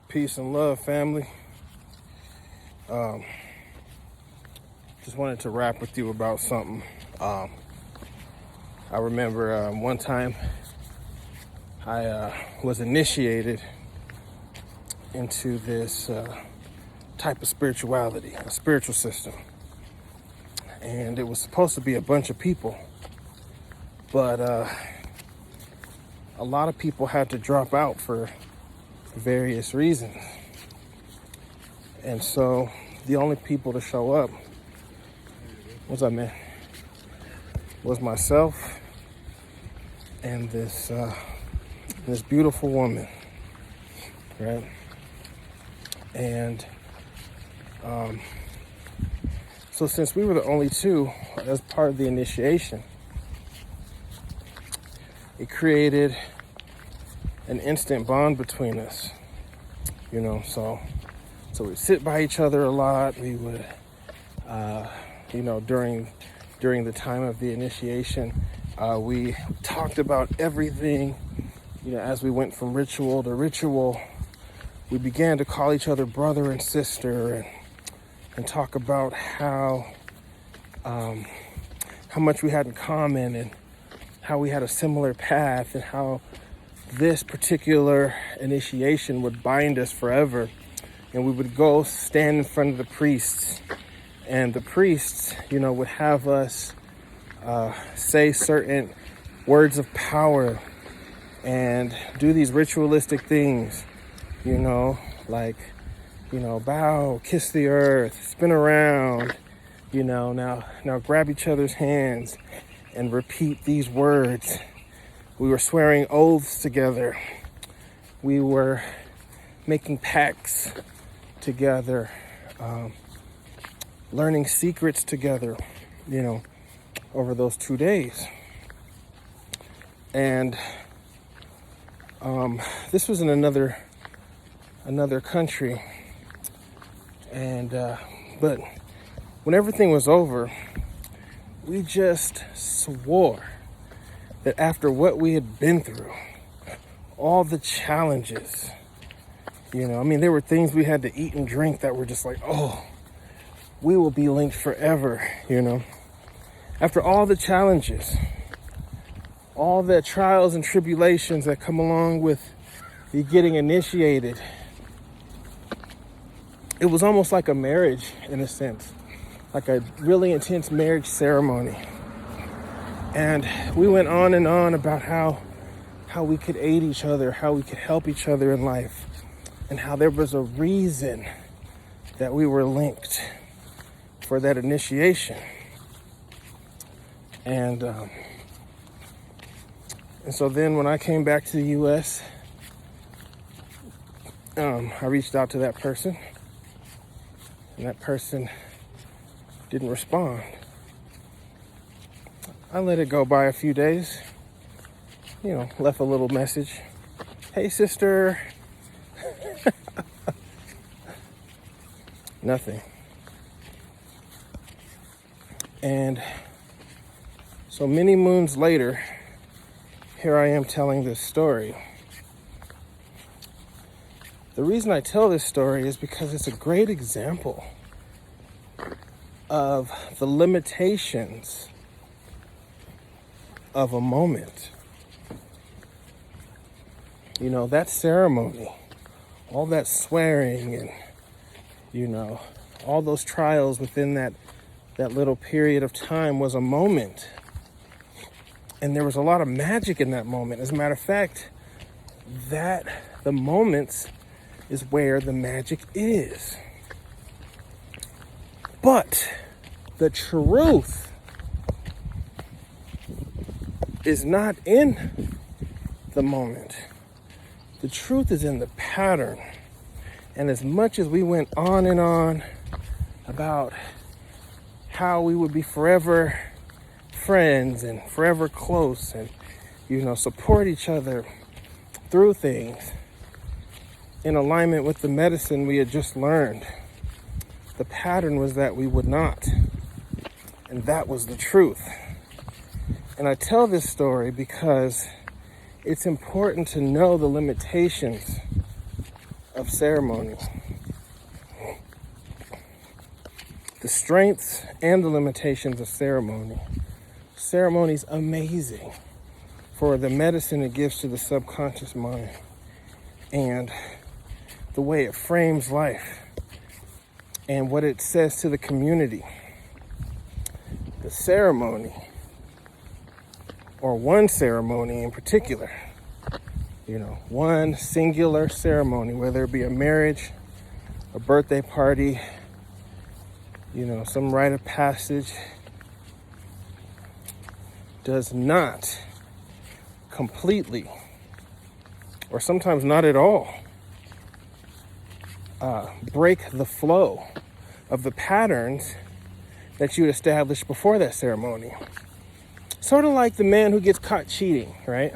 Peace and love, family. Just wanted to rap with you about something. I remember one time I was initiated into this type of spirituality, a spiritual system. And it was supposed to be a bunch of people, but a lot of people had to drop out for various reasons. And so the only people to show up, what's up, man, was myself and this beautiful woman, right? And so since we were the only two as part of the initiation, it created an instant bond between us, you know. So we'd sit by each other a lot. We would, during the time of the initiation, we talked about everything. You know, as we went from ritual to ritual, we began to call each other brother and sister, and talk about how much we had in common, and how we had a similar path, and how this particular initiation would bind us forever. And we would go stand in front of the priests, and the priests, would have us say certain words of power and do these ritualistic things, like, bow, kiss the earth, spin around, now grab each other's hands and repeat these words. We were swearing oaths together. We were making pacts together, learning secrets together, over those 2 days. And this was in another country. And but when everything was over, we just swore that after what we had been through, all the challenges, there were things we had to eat and drink that were just like, oh, we will be linked forever, After all the challenges, all the trials and tribulations that come along with you getting initiated, it was almost like a marriage in a sense, like a really intense marriage ceremony. And we went on and on about how we could aid each other, how we could help each other in life, and how there was a reason that we were linked for that initiation. And so then when I came back to the U.S., I reached out to that person, and that person didn't respond. I let it go by a few days, left a little message. Hey, sister. Nothing. And so many moons later, here I am telling this story. The reason I tell this story is because it's a great example of the limitations of a moment. That ceremony, all that swearing, and all those trials within that little period of time was a moment. And there was a lot of magic in that moment. As a matter of fact, the moments is where the magic is. But the truth is not in the moment. The truth is in the pattern. And as much as we went on and on about how we would be forever friends and forever close and, support each other through things in alignment with the medicine we had just learned, the pattern was that we would not. And that was the truth. And I tell this story because it's important to know the limitations of ceremony. The strengths and the limitations of ceremony. Ceremony's amazing for the medicine it gives to the subconscious mind and the way it frames life and what it says to the community. The ceremony, or one ceremony in particular, one singular ceremony, whether it be a marriage, a birthday party, some rite of passage, does not completely, or sometimes not at all, break the flow of the patterns that you established before that ceremony. Sort of like the man who gets caught cheating, right?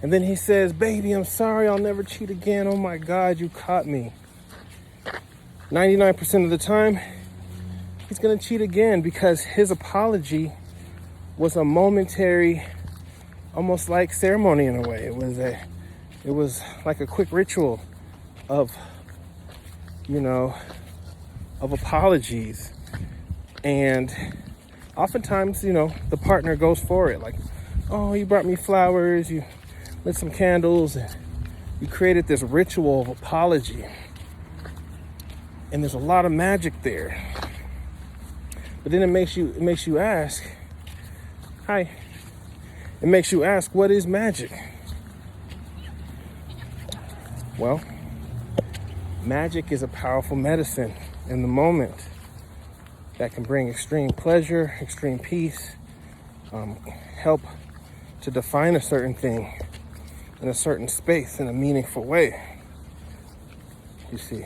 And then he says, baby, I'm sorry, I'll never cheat again. Oh my God, you caught me. 99% of the time, he's gonna cheat again because his apology was a momentary, almost like ceremony in a way. It was like a quick ritual of apologies. And oftentimes, the partner goes for it. Like, oh, you brought me flowers, you lit some candles, and you created this ritual of apology. And there's a lot of magic there. But then it makes you ask, it makes you ask, what is magic? Well, magic is a powerful medicine in the moment that can bring extreme pleasure, extreme peace, help to define a certain thing in a certain space in a meaningful way. You see,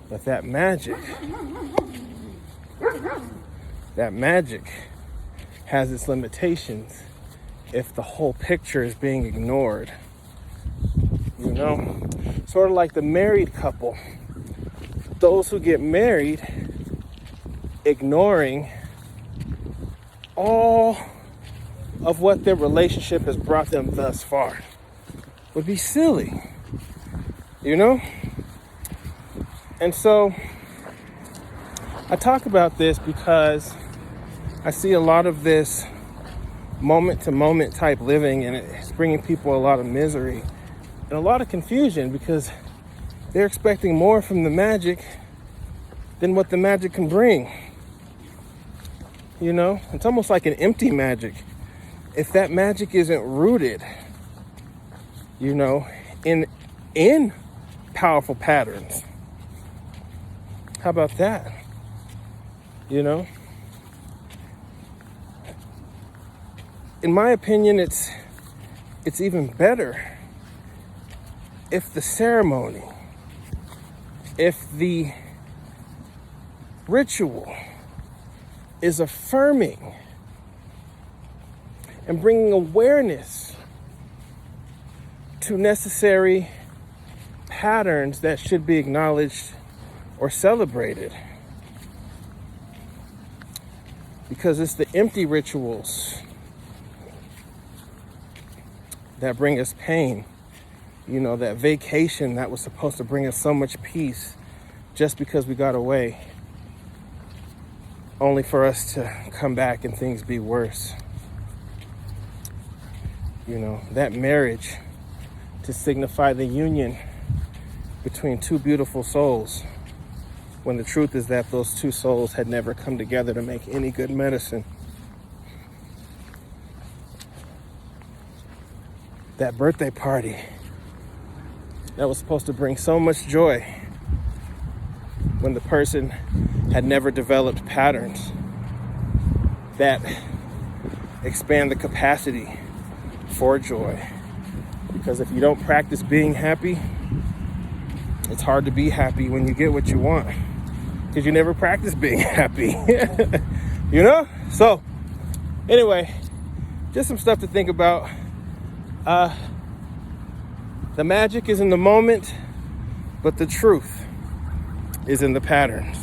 but that magic has its limitations if the whole picture is being ignored. Sort of like the married couple. Those who get married ignoring all of what their relationship has brought them thus far would be silly, And so I talk about this because I see a lot of this moment-to-moment type living, and it's bringing people a lot of misery and a lot of confusion because they're expecting more from the magic than what the magic can bring. It's almost like an empty magic. If that magic isn't rooted, in powerful patterns. How about that? In my opinion, it's even better if the ceremony, if the ritual is affirming and bringing awareness to necessary patterns that should be acknowledged or celebrated. Because it's the empty rituals that bring us pain. That vacation that was supposed to bring us so much peace just because we got away, only for us to come back and things be worse. That marriage to signify the union between two beautiful souls, when the truth is that those two souls had never come together to make any good medicine. That birthday party that was supposed to bring so much joy when the person had never developed patterns that expand the capacity for joy. Because if you don't practice being happy, it's hard to be happy when you get what you want, because you never practice being happy. So anyway, just some stuff to think about. The magic is in the moment, but the truth is in the patterns.